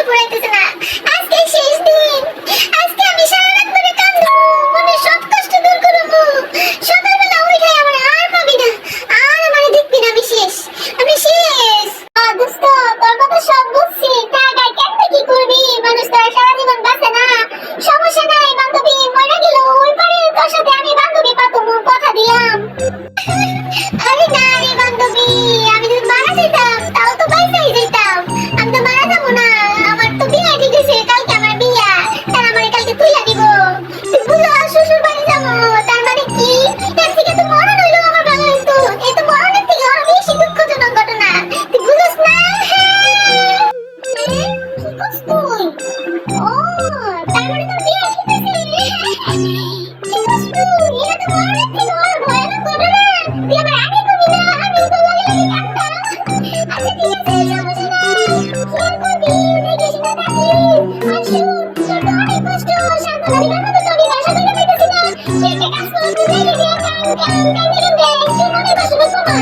ফুরাইতেছে না। আজকে শেষ দিন। আজকে আমি সারা রাত ধরে কাঁদবো, মনে সব কষ্ট দূর করবো। সকালবেলা উঠে আমার আর পাবি না, আর আমারে দেখবি না। আমি শেষ, আমি শেষ। দোস্ত, তোর কথা সব বুঝছি। টাকায় কেমনে কি করবি? মানুষ তো আর সারা জীবন বাঁচে না। সমস্যা নাই, বান্ধবী মরে গেল ওই পারে তোর সাথে আমি বান্ধবী পাতবো, কথা দিলাম। আরে না রে বান্ধবী, আমি যদি মারা যেতাম তাও তো বাইসাই যেতাম। আমি তো মারা যাবো না, আমার তো বিয়ে ঠিক হয়েছে, কালকে আমার বিয়া। তারা আমারে কালকে তুইলা দিব। তুই বুঝো শ্বশুর বাড়ি যাবো, তার মানে কি এর থেকে তো মরণ হইলো আমার ভালো হইতো। এই তো মরণের থেকে আরো বেশি দুঃখজনক ঘটনা, তুই বুঝোস না? কি করছ তুই? ও, তার মানে তোর বিয়ে ঠিক হয়েছে। কি করছ তুই? এটা তো মরণের থেকে আরো ভয়ানক ঘটনা। তুই আমার আগে করবি না, আমি তো লাগে লাগে কাঁদতাম। আচ্ছা ঠিক আছে, সমস্যা নাই। খেয়াল করবি, দেখিস না থাকিস। আর শোন, তোর তো অনেক কষ্ট, সান্ত্বনা দিবার মতো তোর ভাষা ধরে পাইতেছি না। তুই একটা কাজ কর, তুই রেগে দিয়ে কাঁদতে তুই মনে কষ্ট কমা।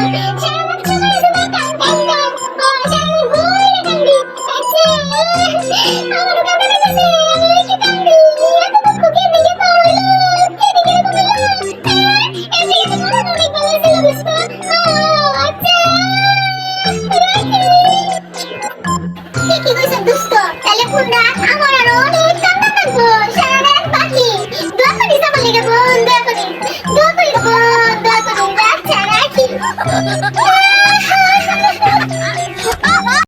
সারা রাত সকালে সবাই কান। সারাদিন ভোরে কাঁদবি। আচ্ছা, আমারও কাঁদা লাগতেছে, আমি একটু কাঁদবি। এত দুঃখ কেমনে কে পার হইলো? কেমনে এরকম হইলো? এর থেকে তো মরণ অনেক ভালো ছিল, দোস্ত। আচ্ছা, ঠিকই কইছো দোস্ত। তাহলে ফোন রাখ, আমার আরো অনেক কান্না লাগবো। সারা রাত বাকি। দোয়া করিস আমার লেগে বোন, দোয়া করিস। দোয়া করিস বোন, দোয়া করিস। আচ্ছা রাখি।